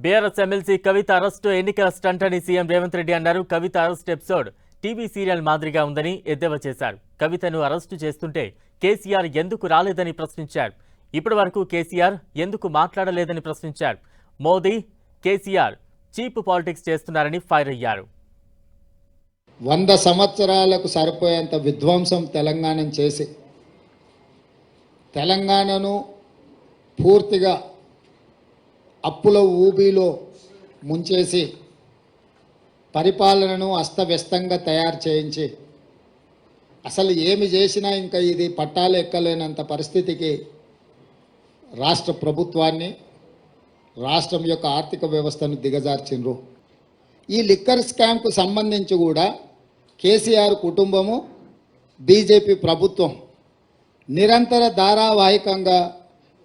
BRS MLC కవిత arrest ఎన్నికల stunt అని CM Revanth Reddy అన్నారు. కవిత అరెస్ట్ ఎపిసోడ్ టీవీ సీరియల్ మాదిరిగా ఉందని ఎద్దేవా చేశారు. కవితను అరెస్టు చేస్తుంటే కేసీఆర్ ఎందుకు రాలేదని ప్రశ్నించారు. ఇప్పటి వరకు కేసీఆర్ ఎందుకు మాట్లాడలేదని ప్రశ్నించారు. మోదీ కేసీఆర్ చీప్ పాలిటిక్స్ చేస్తున్నారని ఫైర్ అయ్యారు. 100 సంవత్సరాలకు సరిపోయేంత విధ్వంసం తెలంగాణను చేసి తెలంగాణను పూర్తిగా అప్పుల ఊబిలో ముంచేసి పరిపాలనను అస్తవ్యస్తంగా తయారు చేయించి అసలు ఏమి చేసినా ఇంకా ఇది పట్టాలు ఎక్కలేనంత పరిస్థితికి రాష్ట్ర ప్రభుత్వాన్ని రాష్ట్రం యొక్క ఆర్థిక వ్యవస్థను దిగజార్చిండ్రు. ఈ లిక్కర్ స్కామ్కు సంబంధించి కూడా కేసీఆర్ కుటుంబము బీజేపీ ప్రభుత్వం నిరంతర ధారావాహికంగా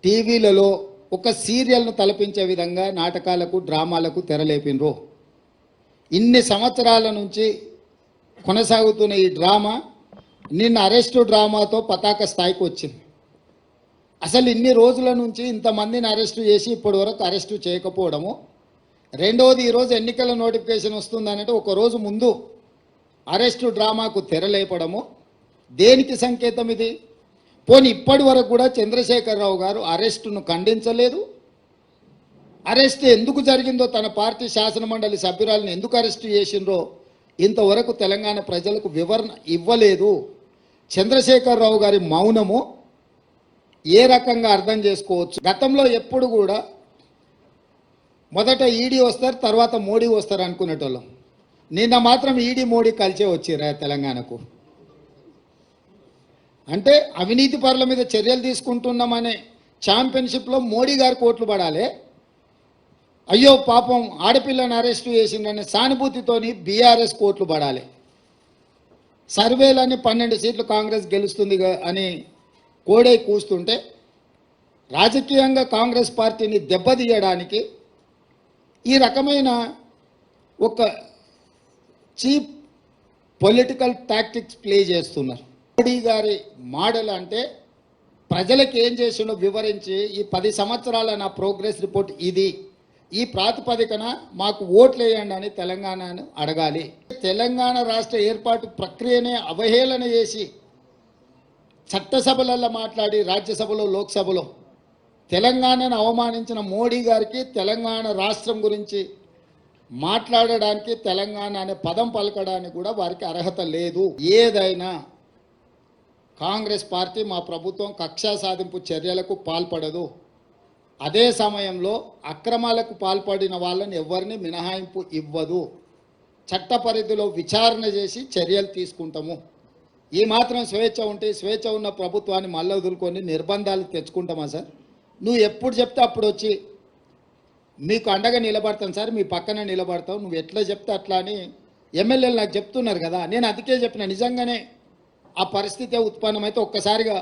టీవీలలో ఒక సీరియల్ను తలపించే విధంగా నాటకాలకు డ్రామాలకు తెరలేపినరు. ఇన్ని సంవత్సరాల నుంచి కొనసాగుతున్న ఈ డ్రామా నిన్న అరెస్టు డ్రామాతో పతాక స్థాయికి వచ్చింది. అసలు ఇన్ని రోజుల నుంచి ఇంతమందిని అరెస్టు చేసి ఇప్పటి వరకు అరెస్టు చేయకపోవడము, రెండవది ఈరోజు ఎన్నికల నోటిఫికేషన్ వస్తుందనంటే ఒకరోజు ముందు అరెస్టు డ్రామాకు తెరలేపడము దేనికి సంకేతం ఇది? పోనీ ఇప్పటి వరకు కూడా చంద్రశేఖరరావు గారు అరెస్టును ఖండించలేదు. అరెస్ట్ ఎందుకు జరిగిందో, తన పార్టీ శాసనమండలి సభ్యురాలను ఎందుకు అరెస్టు చేసిండ్రో ఇంతవరకు తెలంగాణ ప్రజలకు వివరణ ఇవ్వలేదు. చంద్రశేఖరరావు గారి మౌనము ఏ రకంగా అర్థం చేసుకోవచ్చు? గతంలో ఎప్పుడు కూడా మొదట ఈడీ వస్తారు, తర్వాత మోడీ వస్తారు అనుకునేటోళ్ళం. నిన్న మాత్రం ఈడీ మోడీ కలిసే వచ్చిరా తెలంగాణకు. అంటే అవినీతి పరుల మీద చర్యలు తీసుకుంటున్నామనే ఛాంపియన్షిప్లో మోడీ గారు కోట్లు పడాలి, అయ్యో పాపం ఆడపిల్లని అరెస్టు చేసిందనే సానుభూతితోని బీఆర్ఎస్ కోట్లు పడాలి. సర్వేలని 12 సీట్లు కాంగ్రెస్ గెలుస్తుంది అని కోడై కూస్తుంటే రాజకీయంగా కాంగ్రెస్ పార్టీని దెబ్బతీయడానికి ఈ రకమైన ఒక చీప్ పొలిటికల్ టాక్టిక్స్ ప్లే చేస్తున్నారు. మోడీ గారి మోడల్ అంటే ప్రజలకు ఏం చేసిండో వివరించి ఈ 10 సంవత్సరాల నా ప్రోగ్రెస్ రిపోర్ట్ ఇది, ఈ ప్రాతిపదికన మాకు ఓట్లు వేయండి అని తెలంగాణను అడగాలి. తెలంగాణ రాష్ట్ర ఏర్పాటు ప్రక్రియనే అవహేళన చేసి చట్టసభలలో మాట్లాడి రాజ్యసభలో లోక్సభలో తెలంగాణను అవమానించిన మోడీ గారికి తెలంగాణ రాష్ట్రం గురించి మాట్లాడడానికి, తెలంగాణ అనే పదం పలకడానికి కూడా వారికి అర్హత లేదు. ఏదైనా కాంగ్రెస్ పార్టీ మా ప్రభుత్వం కక్షా సాధింపు చర్యలకు పాల్పడదు. అదే సమయంలో అక్రమాలకు పాల్పడిన వాళ్ళని ఎవరిని మినహాయింపు ఇవ్వదు. చట్ట పరిధిలో విచారణ చేసి చర్యలు తీసుకుంటాము. ఈ మాత్రం స్వేచ్ఛ ఉంటే స్వేచ్ఛ ఉన్న ప్రభుత్వాన్ని మళ్ళీ వదులుకొని నిర్బంధాలు తెచ్చుకుంటామా సార్? నువ్వు ఎప్పుడు చెప్తే అప్పుడు వచ్చి మీకు అండగా నిలబడతాను సార్, మీ పక్కన నిలబడతావు, నువ్వు ఎట్లా చెప్తే అట్లా అని ఎమ్మెల్యేలు నాకు చెప్తున్నారు కదా. నేను అందుకే చెప్పిన, నిజంగానే ఆ పరిస్థితి ఉత్పన్నమైతే ఒక్కసారిగా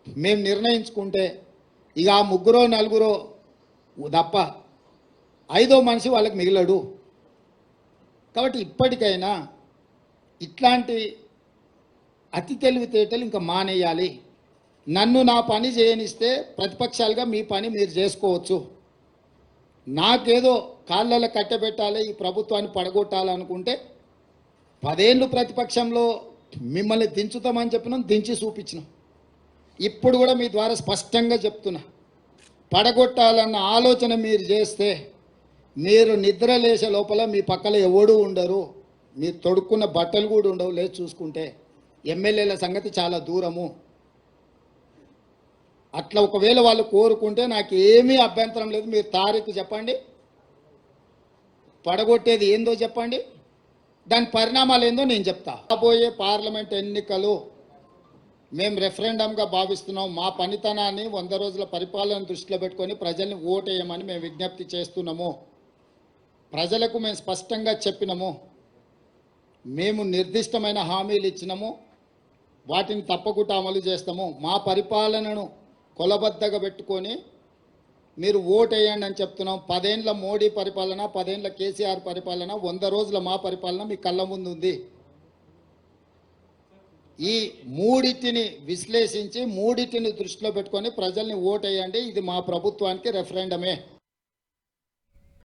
మేము నిర్ణయించుకుంటే ఇక ఆ 3 4 తప్ప 5వ మనిషి వాళ్ళకి మిగిలడు. కాబట్టి ఇప్పటికైనా ఇట్లాంటి అతి తెలివితేటలు ఇంకా మానేయాలి. నన్ను నా పని చేయనిస్తే ప్రతిపక్షాలుగా మీ పని మీరు చేసుకోవచ్చు. నాకేదో కాళ్ళలో కట్టబెట్టాలి, ఈ ప్రభుత్వాన్ని పడగొట్టాలనుకుంటే 10 ఏళ్ళు ప్రతిపక్షంలో మిమ్మల్ని దించుతామని చెప్పినాం, దించి చూపించినాం. ఇప్పుడు కూడా మీ ద్వారా స్పష్టంగా చెప్తున్నా, పడగొట్టాలన్న ఆలోచన మీరు చేస్తే మీరు నిద్ర లేచే లోపల మీ పక్కన ఎవడూ ఉండరు, మీరు తొడుక్కున్న బట్టలు కూడా ఉండవు. లేదు చూసుకుంటే ఎమ్మెల్యేల సంగతి చాలా దూరము. అట్లా ఒకవేళ వాళ్ళు కోరుకుంటే నాకు ఏమీ అభ్యంతరం లేదు. మీరు తారీఖు చెప్పండి, పడగొట్టేది ఏందో చెప్పండి, దాని పరిణామాలు ఏందో నేను చెప్తా. రాబోయే పార్లమెంట్ ఎన్నికలు మేము రెఫరెండంగా భావిస్తున్నాం. మా పనితనాన్ని 100 రోజుల పరిపాలన దృష్టిలో పెట్టుకొని ప్రజల్ని ఓటేయమని మేము విజ్ఞప్తి చేస్తున్నాము. ప్రజలకు మేము స్పష్టంగా చెప్పినాము, మేము నిర్దిష్టమైన హామీలు ఇచ్చినాము, వాటిని తప్పకుండా అమలు చేస్తాము. మా పరిపాలనను కొలబద్దగా పెట్టుకొని మీరు ఓటేయండి అని చెప్తున్నాం. 10 ఏళ్ల మోడీ పరిపాలన, 10 ఏళ్ల కేసీఆర్ పరిపాలన, 100 రోజుల మా పరిపాలన మీ కళ్ళ ముందు ఉంది. ఈ మూడిటిని విశ్లేషించి మూడిటిని దృష్టిలో పెట్టుకొని ప్రజల్ని ఓటేయండి, ఇది మా ప్రభుత్వానికి రెఫరెండమే.